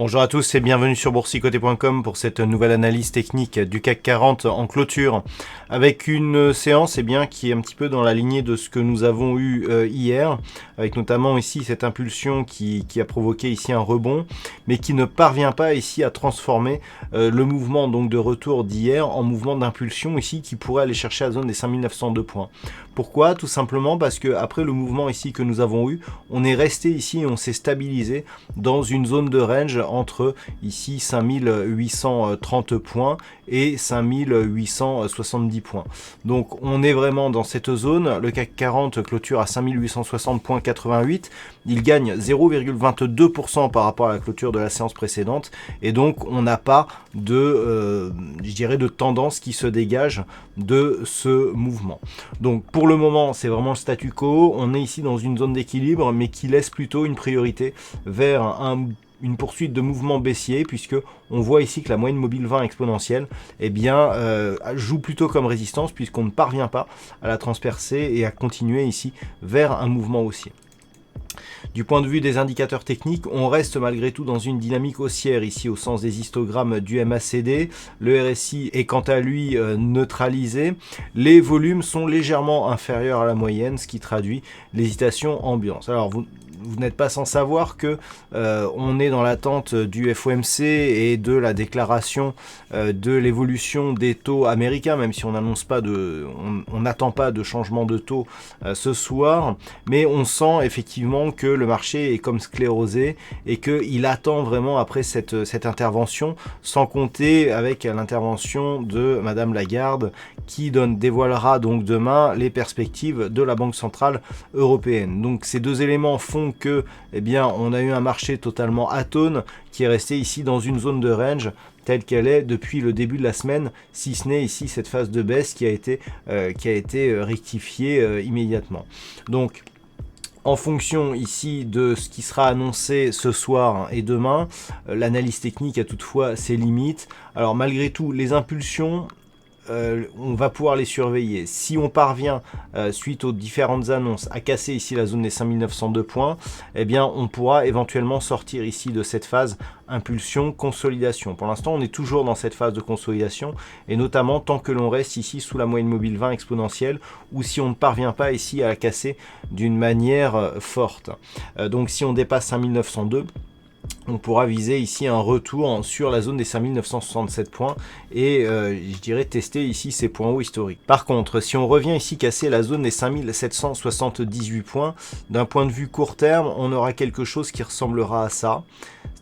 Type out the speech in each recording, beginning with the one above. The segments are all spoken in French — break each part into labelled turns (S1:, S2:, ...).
S1: Bonjour à tous et bienvenue sur boursicoté.com pour cette nouvelle analyse technique du CAC 40 en clôture avec une séance qui est un petit peu dans la lignée de ce que nous avons eu hier, avec notamment ici cette impulsion qui a provoqué ici un rebond mais qui ne parvient pas ici à transformer le mouvement donc de retour d'hier en mouvement d'impulsion ici qui pourrait aller chercher la zone des 5902 points. Pourquoi? Tout simplement parce que après le mouvement ici que nous avons eu, on est resté ici et on s'est stabilisé dans une zone de range entre ici 5830 points et 5870 points. Donc on est vraiment dans cette zone. Le CAC 40 clôture à 5860.88. Il gagne 0,22% par rapport à la clôture de la séance précédente et donc on n'a pas de, de tendance qui se dégage de ce mouvement. Donc pour le moment c'est vraiment le statu quo. On est ici dans une zone d'équilibre mais qui laisse plutôt une priorité vers une poursuite de mouvement baissier, puisque on voit ici que la moyenne mobile 20 exponentielle joue plutôt comme résistance, puisqu'on ne parvient pas à la transpercer et à continuer ici vers un mouvement haussier. Du point de vue des indicateurs techniques, on reste malgré tout dans une dynamique haussière ici au sens des histogrammes du MACD. Le RSI est quant à lui neutralisé. Les volumes sont légèrement inférieurs à la moyenne, ce qui traduit l'hésitation ambiance. Alors vous n'êtes pas sans savoir que on est dans l'attente du FOMC et de la déclaration de l'évolution des taux américains, même si on n'annonce pas on n'attend pas de changement de taux ce soir, mais on sent effectivement que le marché est comme sclérosé et qu'il attend vraiment après cette intervention, sans compter avec l'intervention de Madame Lagarde qui dévoilera donc demain les perspectives de la Banque Centrale Européenne. Donc ces deux éléments font que on a eu un marché totalement atone qui est resté ici dans une zone de range telle qu'elle est depuis le début de la semaine, si ce n'est ici cette phase de baisse qui a été rectifiée immédiatement. Donc en fonction ici de ce qui sera annoncé ce soir et demain, l'analyse technique a toutefois ses limites. Alors malgré tout, les impulsions, on va pouvoir les surveiller. Si on parvient, suite aux différentes annonces, à casser ici la zone des 5902 points, on pourra éventuellement sortir ici de cette phase impulsion, consolidation. Pour l'instant, on est toujours dans cette phase de consolidation, et notamment tant que l'on reste ici sous la moyenne mobile 20 exponentielle, ou si on ne parvient pas ici à la casser d'une manière forte. Donc si on dépasse 5902, on pourra viser ici un retour sur la zone des 5967 points et tester ici ces points hauts historiques. Par contre, si on revient ici casser la zone des 5778 points, d'un point de vue court terme, on aura quelque chose qui ressemblera à ça.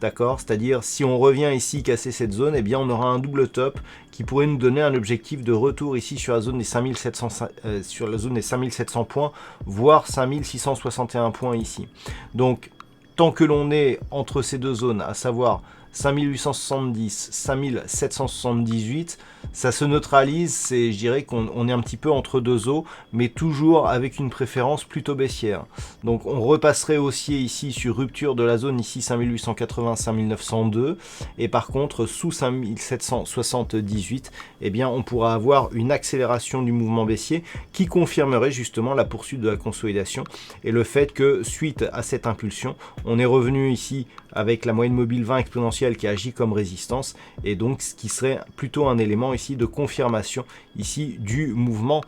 S1: D'accord, c'est-à-dire si on revient ici casser cette zone, on aura un double top qui pourrait nous donner un objectif de retour ici sur la zone des 5700 points, voire 5661 points ici. Donc tant que l'on est entre ces deux zones, à savoir 5870, 5778, ça se neutralise, je dirais qu'on est un petit peu entre deux eaux, mais toujours avec une préférence plutôt baissière. Donc on repasserait haussier ici sur rupture de la zone ici 5880, 5902, et par contre sous 5778, on pourra avoir une accélération du mouvement baissier qui confirmerait justement la poursuite de la consolidation et le fait que suite à cette impulsion, on est revenu ici avec la moyenne mobile 20 exponentielle qui agit comme résistance, et donc ce qui serait plutôt un élément ici de confirmation ici du mouvement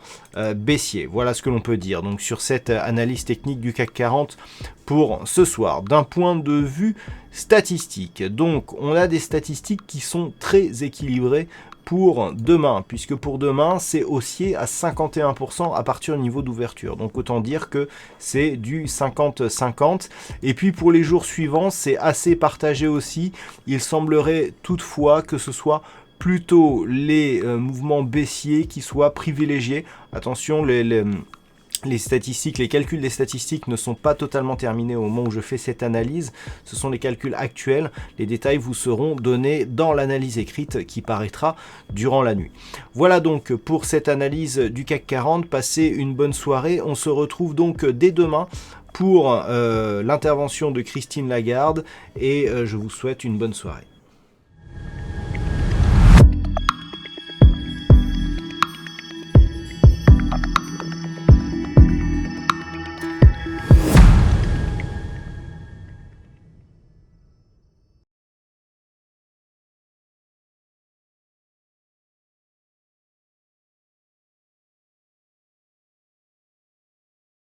S1: baissier. Voilà ce que l'on peut dire donc sur cette analyse technique du CAC 40 pour ce soir. D'un point de vue statistique, donc on a des statistiques qui sont très équilibrées pour demain, puisque pour demain c'est haussier à 51% à partir du niveau d'ouverture, donc autant dire que c'est du 50-50. Et puis pour les jours suivants c'est assez partagé aussi. Il semblerait toutefois que ce soit plutôt les mouvements baissiers qui soient privilégiés. Attention, les statistiques, les calculs des statistiques ne sont pas totalement terminés au moment où je fais cette analyse. Ce sont les calculs actuels. Les détails vous seront donnés dans l'analyse écrite qui paraîtra durant la nuit. Voilà donc pour cette analyse du CAC 40. Passez une bonne soirée. On se retrouve donc dès demain pour l'intervention de Christine Lagarde et je vous souhaite une bonne soirée.